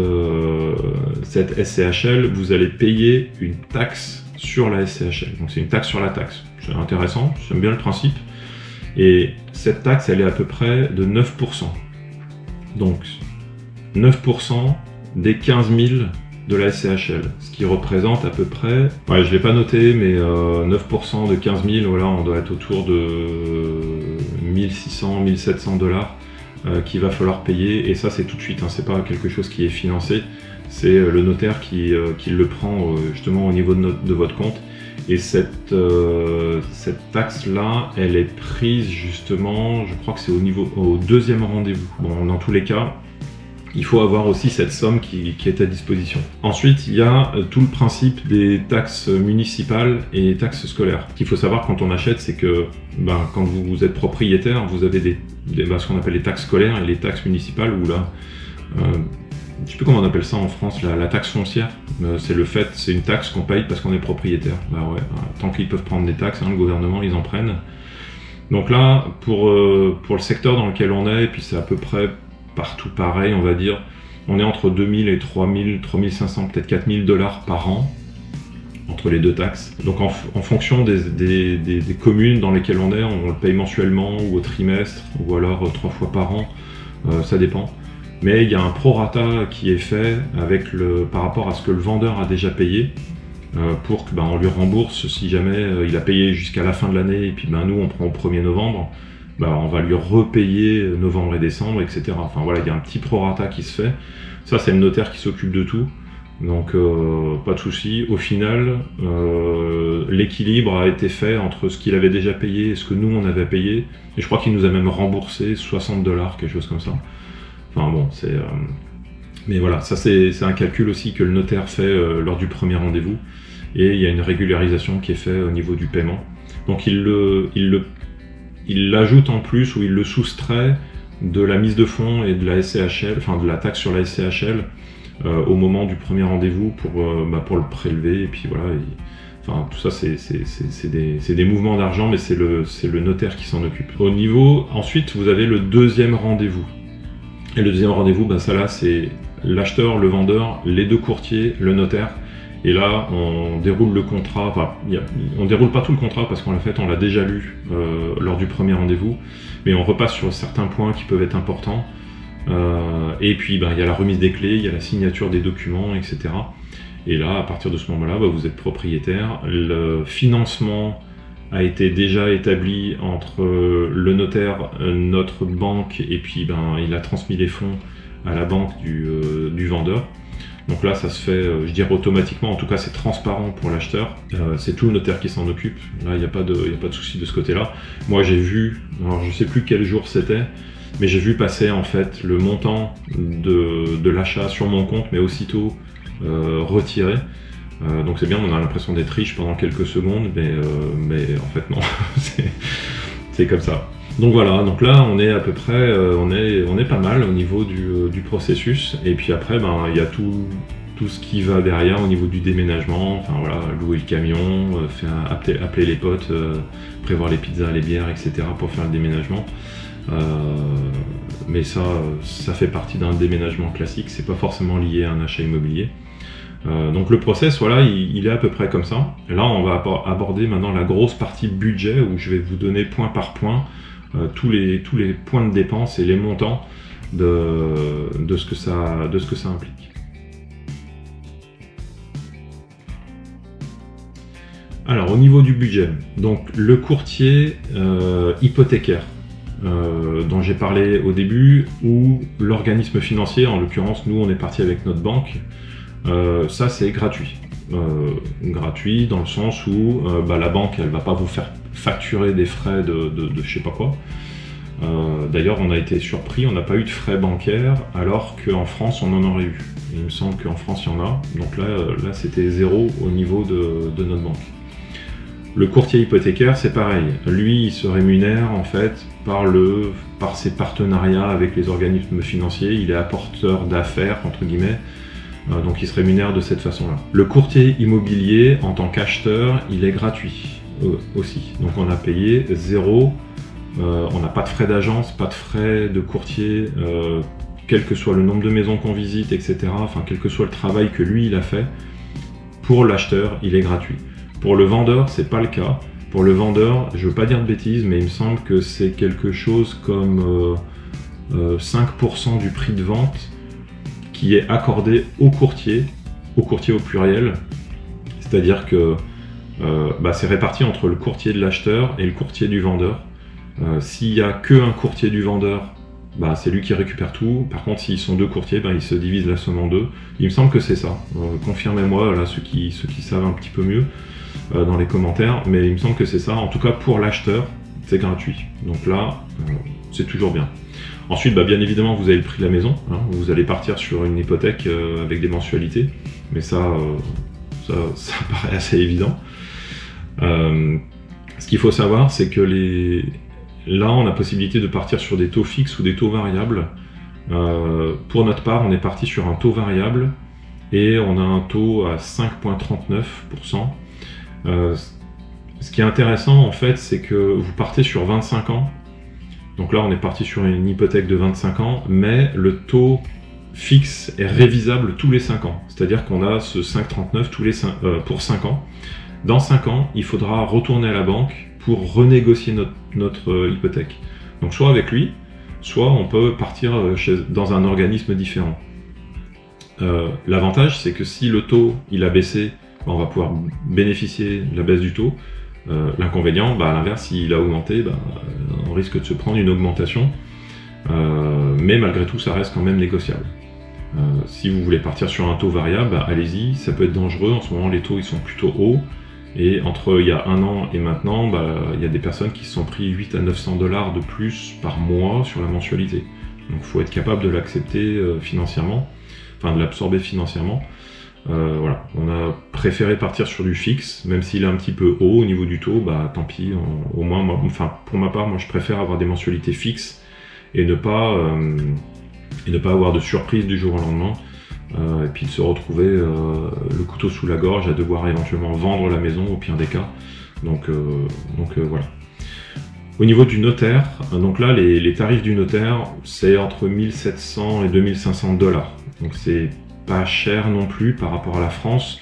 SCHL, vous allez payer une taxe sur la SCHL. Donc c'est une taxe sur la taxe. C'est intéressant, j'aime bien le principe. Et cette taxe, elle est à peu près de 9%. Donc 9% des 15 000 de la SCHL, ce qui représente à peu près, ouais, je ne l'ai pas noté, mais 9% de 15 000, voilà, on doit être autour de 1600, 1700 $ qu'il va falloir payer, et ça c'est tout de suite, hein, c'est pas quelque chose qui est financé, c'est le notaire qui le prend justement au niveau de votre compte, et cette taxe-là, elle est prise justement, je crois que c'est au deuxième rendez-vous. Bon, dans tous les cas, il faut avoir aussi cette somme qui est à disposition. Ensuite, il y a tout le principe des taxes municipales et taxes scolaires. Ce qu'il faut savoir quand on achète, c'est que quand vous êtes propriétaire, vous avez ce qu'on appelle les taxes scolaires et les taxes municipales, où là, je ne sais plus comment on appelle ça en France, la taxe foncière. C'est une taxe qu'on paye parce qu'on est propriétaire. Tant qu'ils peuvent prendre des taxes, hein, le gouvernement, ils en prennent. Donc là, pour le secteur dans lequel on est, et puis c'est à peu près partout pareil, on va dire, on est entre 2000 et 3000, 3500, peut-être 4000 $ par an, entre les deux taxes. Donc en fonction des communes dans lesquelles on est, on le paye mensuellement ou au trimestre, ou alors 3 fois par an, ça dépend. Mais il y a un prorata qui est fait par rapport à ce que le vendeur a déjà payé, pour qu'on lui rembourse si jamais il a payé jusqu'à la fin de l'année, et puis nous on prend au 1er novembre, on va lui repayer novembre et décembre, etc. Enfin voilà, il y a un petit prorata qui se fait. Ça, c'est le notaire qui s'occupe de tout. Donc pas de souci. Au final, l'équilibre a été fait entre ce qu'il avait déjà payé et ce que nous on avait payé. Et je crois qu'il nous a même remboursé 60 $, quelque chose comme ça. Enfin bon, mais voilà, ça c'est un calcul aussi que le notaire fait lors du premier rendez-vous. Et il y a une régularisation qui est faite au niveau du paiement. Donc il l'ajoute en plus, ou il le soustrait de la mise de fonds et de la SCHL, enfin de la taxe sur la SCHL au moment du premier rendez-vous pour le prélever, et puis voilà. Enfin, tout ça c'est des mouvements d'argent, mais c'est le notaire qui s'en occupe. Ensuite, vous avez le deuxième rendez-vous. Et le deuxième rendez-vous, ça là c'est l'acheteur, le vendeur, les deux courtiers, le notaire. Et là, on déroule le contrat, on déroule pas tout le contrat parce qu'en fait, on l'a déjà lu lors du premier rendez-vous, mais on repasse sur certains points qui peuvent être importants. Et puis, il y a la remise des clés, il y a la signature des documents, etc. Et là, à partir de ce moment-là, vous êtes propriétaire. Le financement a été déjà établi entre le notaire, notre banque, et puis il a transmis les fonds à la banque du vendeur. Donc là, ça se fait, je dirais automatiquement, en tout cas c'est transparent pour l'acheteur, c'est tout le notaire qui s'en occupe, là il n'y a pas de souci de ce côté-là. Moi j'ai vu, alors je sais plus quel jour c'était, mais j'ai vu passer en fait le montant de l'achat sur mon compte, mais aussitôt retiré. Donc c'est bien, on a l'impression d'être riche pendant quelques secondes, mais en fait non, c'est comme ça. Donc voilà, donc là on est à peu près, on est pas mal au niveau du processus, et puis après ben il y a tout ce qui va derrière au niveau du déménagement, enfin voilà, louer le camion, appeler les potes, prévoir les pizzas, les bières, etc. pour faire le déménagement. Mais ça fait partie d'un déménagement classique, c'est pas forcément lié à un achat immobilier. Donc le process, voilà, il est à peu près comme ça. Et là, on va aborder maintenant la grosse partie budget, où je vais vous donner point par point tous les points de dépenses et les montants de ce que ça implique. Alors au niveau du budget, donc le courtier hypothécaire dont j'ai parlé au début, ou l'organisme financier, en l'occurrence nous on est parti avec notre banque, ça c'est gratuit. Gratuit dans le sens où la banque elle va pas vous faire facturer des frais de je sais pas quoi. D'ailleurs on a été surpris, on n'a pas eu de frais bancaires alors qu'en France on en aurait eu. Il me semble qu'en France il y en a, donc là c'était zéro au niveau de notre banque. Le courtier hypothécaire, c'est pareil. Lui, il se rémunère en fait par ses partenariats avec les organismes financiers. Il est apporteur d'affaires, entre guillemets. Donc il se rémunère de cette façon-là. Le courtier immobilier, en tant qu'acheteur, il est gratuit aussi. Donc on a payé zéro. On n'a pas de frais d'agence, pas de frais de courtier, quel que soit le nombre de maisons qu'on visite, etc. Enfin, quel que soit le travail que lui, il a fait. Pour l'acheteur, il est gratuit. Pour le vendeur, c'est pas le cas. Pour le vendeur, je veux pas dire de bêtises, mais il me semble que c'est quelque chose comme 5% du prix de vente qui est accordé au courtier au pluriel. C'est-à-dire que c'est réparti entre le courtier de l'acheteur et le courtier du vendeur. S'il y a qu'un courtier du vendeur, c'est lui qui récupère tout. Par contre, s'ils sont deux courtiers, ils se divisent la somme en deux. Il me semble que c'est ça. Confirmez-moi, là, ceux qui savent un petit peu mieux dans les commentaires, mais il me semble que c'est ça. En tout cas, pour l'acheteur, c'est gratuit. Donc là, c'est toujours bien. Ensuite, bien évidemment, vous avez le prix de la maison. Hein. Vous allez partir sur une hypothèque avec des mensualités, mais ça paraît assez évident. Ce qu'il faut savoir, c'est que là, on a possibilité de partir sur des taux fixes ou des taux variables. Pour notre part, on est parti sur un taux variable et on a un taux à 5,39%. Ce qui est intéressant, en fait, c'est que vous partez sur 25 ans. Donc là, on est parti sur une hypothèque de 25 ans, mais le taux fixe est révisable tous les 5 ans. C'est-à-dire qu'on a ce 5,39 pour 5 ans. Dans 5 ans, il faudra retourner à la banque pour renégocier notre hypothèque. Donc soit avec lui, soit on peut partir dans un organisme différent. L'avantage, c'est que si le taux il a baissé, on va pouvoir bénéficier de la baisse du taux. L'inconvénient, à l'inverse, s'il a augmenté, on risque de se prendre une augmentation. Mais malgré tout, ça reste quand même négociable. Si vous voulez partir sur un taux variable, allez-y, ça peut être dangereux. En ce moment, les taux ils sont plutôt hauts. Et entre il y a un an et maintenant, il y a des personnes qui se sont pris 8 à 900 $ de plus par mois sur la mensualité. Donc il faut être capable de l'accepter financièrement, enfin de l'absorber financièrement. Voilà, on a préféré partir sur du fixe, même s'il est un petit peu haut au niveau du taux, tant pis, au moins, pour ma part, moi je préfère avoir des mensualités fixes et ne pas avoir de surprise du jour au lendemain. Et puis de se retrouver le couteau sous la gorge à devoir éventuellement vendre la maison au pire des cas. Donc voilà. Au niveau du notaire, donc là les tarifs du notaire c'est entre 1700 et 2500 $. Donc c'est pas cher non plus par rapport à la France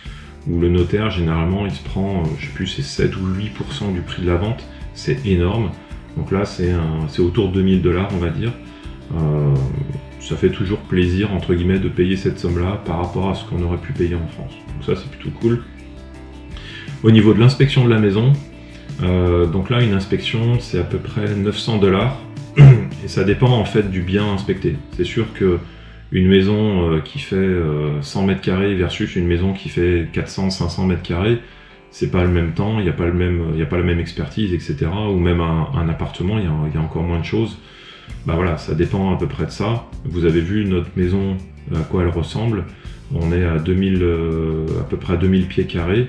où le notaire généralement il se prend, je sais plus, c'est 7 ou 8% du prix de la vente, c'est énorme. Donc là c'est autour de 2000 $, on va dire. Ça fait toujours plaisir entre guillemets de payer cette somme-là par rapport à ce qu'on aurait pu payer en France. Donc ça c'est plutôt cool. Au niveau de l'inspection de la maison, donc là une inspection c'est à peu près 900 $, et ça dépend en fait du bien inspecté. C'est sûr que une maison qui fait 100 m² versus une maison qui fait 400-500 m², c'est pas le même temps, il n'y a pas la même expertise, etc. Ou même un appartement, il y a encore moins de choses. Voilà, ça dépend à peu près de ça. Vous avez vu notre maison, à quoi elle ressemble. On est à peu près 2000 pieds carrés,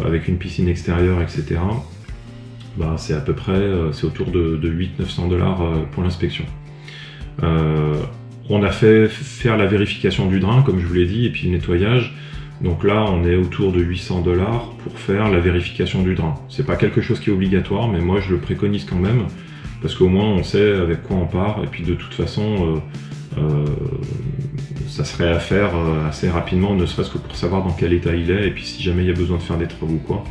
avec une piscine extérieure, etc. bah, c'est à peu près c'est autour de 800-900 $ pour l'inspection. On a fait faire la vérification du drain, comme je vous l'ai dit, et puis le nettoyage. Donc là, on est autour de 800 $ pour faire la vérification du drain. C'est pas quelque chose qui est obligatoire, mais moi je le préconise quand même, parce qu'au moins on sait avec quoi on part, et puis de toute façon, ça serait à faire assez rapidement, ne serait-ce que pour savoir dans quel état il est, et puis si jamais il y a besoin de faire des travaux ou quoi.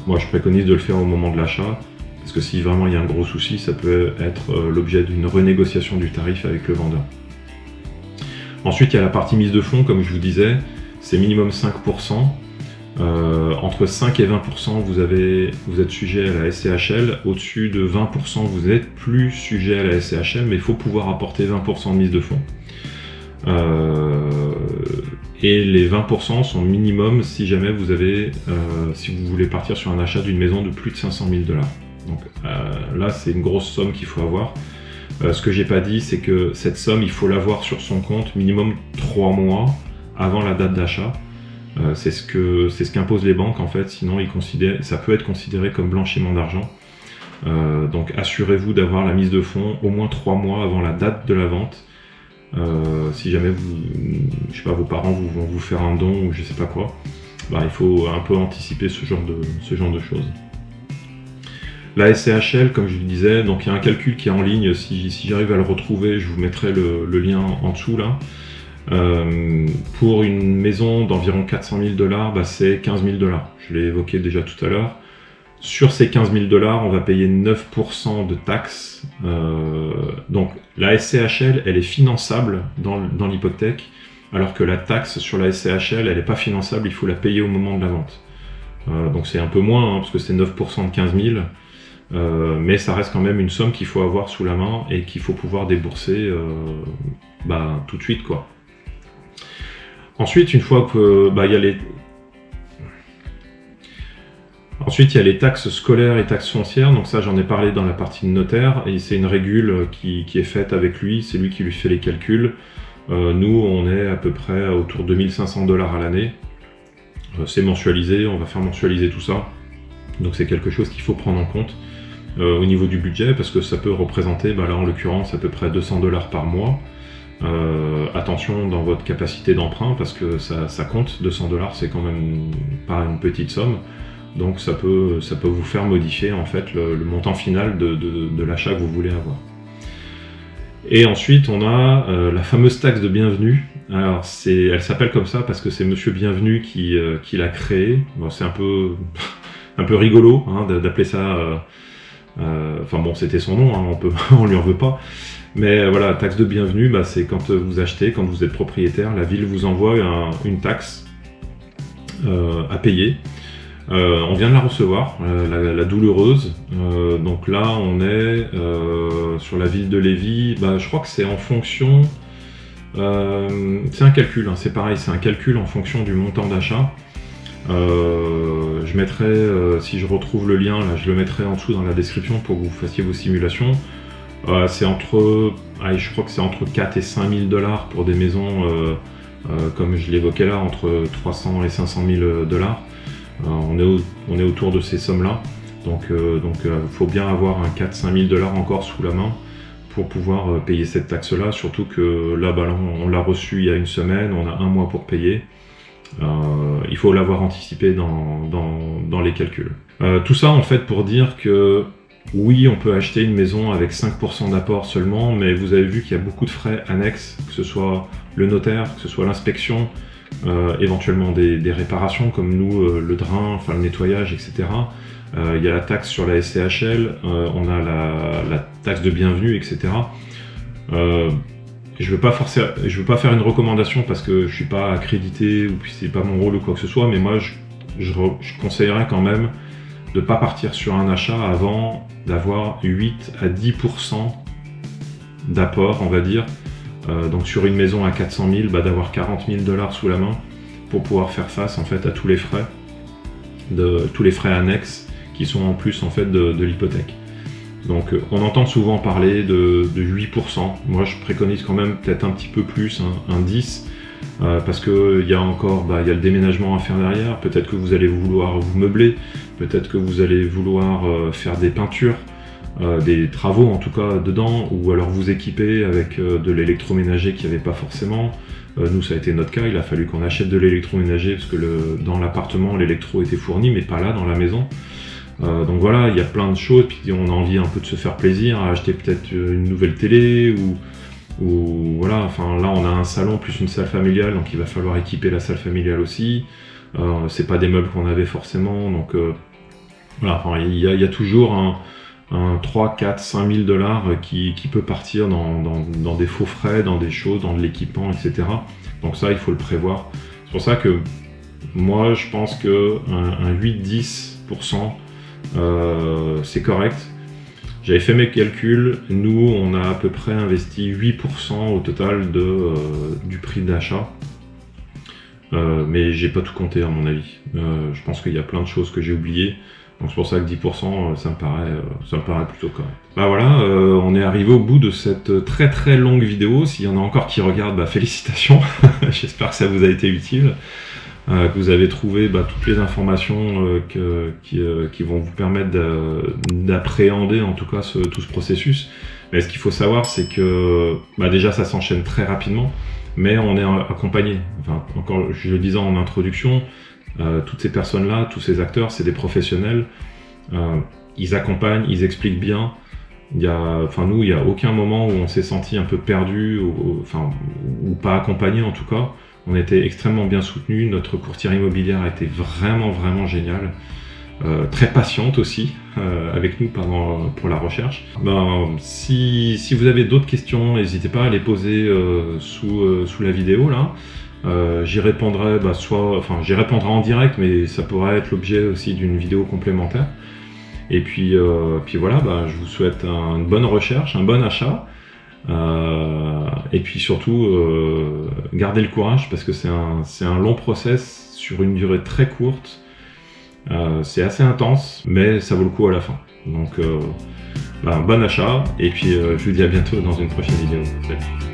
Moi je préconise de le faire au moment de l'achat, parce que si vraiment il y a un gros souci, ça peut être l'objet d'une renégociation du tarif avec le vendeur. Ensuite, il y a la partie mise de fonds, comme je vous disais, c'est minimum 5%. Entre 5 et 20%, vous êtes sujet à la SCHL. Au-dessus de 20%, vous n'êtes plus sujet à la SCHL, mais il faut pouvoir apporter 20% de mise de fonds. Et les 20% sont minimum si jamais si vous voulez partir sur un achat d'une maison de plus de 500 000 $. Donc là, c'est une grosse somme qu'il faut avoir. Ce que j'ai pas dit, c'est que cette somme, il faut l'avoir sur son compte minimum 3 mois avant la date d'achat. C'est ce qu'imposent les banques en fait, sinon ça peut être considéré comme blanchiment d'argent. Donc assurez-vous d'avoir la mise de fonds au moins 3 mois avant la date de la vente. Si jamais je sais pas, vos parents vont vous faire un don ou je sais pas quoi, bah, il faut un peu anticiper ce genre de choses. La SCHL, comme je vous disais, donc il y a un calcul qui est en ligne, si j'arrive à le retrouver, je vous mettrai le lien en dessous là. Pour une maison d'environ 400 000 $, bah, c'est 15 000 $. Je l'ai évoqué déjà tout à l'heure. Sur ces 15 000 $, on va payer 9% de taxes. Donc la SCHL, elle est finançable dans l'hypothèque, alors que la taxe sur la SCHL, elle n'est pas finançable, il faut la payer au moment de la vente. Donc c'est un peu moins, hein, parce que c'est 9% de 15 000. Mais ça reste quand même une somme qu'il faut avoir sous la main et qu'il faut pouvoir débourser bah, tout de suite, quoi. Ensuite, une fois que bah, il y a les taxes scolaires et taxes foncières, donc ça j'en ai parlé dans la partie de notaire, et c'est une régule qui est faite avec lui, c'est lui qui lui fait les calculs. Nous, on est à peu près autour de 1500 $ à l'année. C'est mensualisé, on va faire mensualiser tout ça. Donc c'est quelque chose qu'il faut prendre en compte au niveau du budget, parce que ça peut représenter, bah là en l'occurrence, à peu près 200 $ par mois. Attention dans votre capacité d'emprunt, parce que ça compte, 200 $, c'est quand même pas une petite somme. Donc ça peut vous faire modifier en fait le montant final de l'achat que vous voulez avoir. Et ensuite on a la fameuse taxe de bienvenue. Alors elle s'appelle comme ça parce que c'est Monsieur Bienvenu qui l'a créée. Bon, c'est un peu rigolo hein, d'appeler ça. Enfin bon, c'était son nom, hein, on lui en veut pas. Mais voilà, taxe de bienvenue, bah, c'est quand vous achetez, quand vous êtes propriétaire, la ville vous envoie une taxe à payer. On vient de la recevoir, la douloureuse. Donc là, on est sur la ville de Lévis. Bah, je crois que c'est en fonction. C'est un calcul, hein, c'est pareil, c'est un calcul en fonction du montant d'achat. Je mettrai, si je retrouve le lien, là, je le mettrai en dessous dans la description pour que vous fassiez vos simulations. C'est je crois que c'est entre 4 et 5 000 $ pour des maisons, comme je l'évoquais là, entre 300 et 500 000 $. On est autour de ces sommes-là. Donc faut bien avoir un 4-5 000 $ encore sous la main pour pouvoir payer cette taxe-là, surtout que là, bah, on l'a reçu il y a une semaine, on a un mois pour payer. Il faut l'avoir anticipé dans les calculs. Tout ça en fait pour dire que oui, on peut acheter une maison avec 5% d'apport seulement, mais vous avez vu qu'il y a beaucoup de frais annexes, que ce soit le notaire, que ce soit l'inspection, éventuellement des réparations comme nous, le drain, enfin le nettoyage, etc. Il y a la taxe sur la SCHL, on a la taxe de bienvenue, etc. Je veux pas faire une recommandation parce que je suis pas accrédité ou puis c'est pas mon rôle ou quoi que ce soit, mais moi je conseillerais quand même de ne pas partir sur un achat avant d'avoir 8 à 10% d'apport, on va dire. Donc sur une maison à 400 000, bah, d'avoir 40 000 $ sous la main pour pouvoir faire face en fait à tous les frais annexes qui sont en plus en fait de l'hypothèque. Donc on entend souvent parler de 8%. Moi je préconise quand même peut-être un petit peu plus, un 10%. parce qu'il y a encore il y a le déménagement à faire derrière, peut-être que vous allez vouloir vous meubler, peut-être que vous allez vouloir faire des peintures, des travaux en tout cas dedans, ou alors vous équiper avec de l'électroménager qu'il n'y avait pas forcément. Nous ça a été notre cas, il a fallu qu'on achète de l'électroménager parce que dans l'appartement l'électro était fourni mais pas là dans la maison. Donc voilà, il y a plein de choses, puis on a envie un peu de se faire plaisir, à acheter peut-être une nouvelle télé, ou voilà, enfin là on a un salon plus une salle familiale, donc il va falloir équiper la salle familiale aussi. C'est pas des meubles qu'on avait forcément, donc voilà, enfin, il y a toujours un 3, 4, 5 000 $ qui peut partir dans des faux frais, dans des choses, dans de l'équipement, etc. Donc ça, il faut le prévoir. C'est pour ça que moi, je pense que un 8-10%, c'est correct. J'avais fait mes calculs, nous on a à peu près investi 8% au total du prix d'achat, mais j'ai pas tout compté à mon avis. Je pense qu'il y a plein de choses que j'ai oubliées, donc c'est pour ça que 10% ça me paraît plutôt correct. Bah voilà, on est arrivé au bout de cette très très longue vidéo. S'il y en a encore qui regardent, félicitations, j'espère que ça vous a été utile. Que vous avez trouvé toutes les informations qui vont vous permettre d'appréhender en tout cas tout ce processus. Mais ce qu'il faut savoir, c'est que déjà ça s'enchaîne très rapidement, mais on est accompagné. Enfin, encore, je le disais en introduction, toutes ces personnes-là, tous ces acteurs, c'est des professionnels. Ils accompagnent, ils expliquent bien. Nous, il n'y a aucun moment où on s'est senti un peu perdu, ou pas accompagné en tout cas. On était extrêmement bien soutenus, notre courtière immobilière a été vraiment vraiment géniale, très patiente aussi avec nous pour la recherche. Si vous avez d'autres questions, n'hésitez pas à les poser sous la vidéo là. J'y répondrai, j'y répondrai en direct, mais ça pourrait être l'objet aussi d'une vidéo complémentaire. Et puis voilà, je vous souhaite une bonne recherche, un bon achat. Et puis surtout, gardez le courage parce que c'est un long process sur une durée très courte. C'est assez intense, mais ça vaut le coup à la fin. Donc, bon achat, et puis je vous dis à bientôt dans une prochaine vidéo. Salut.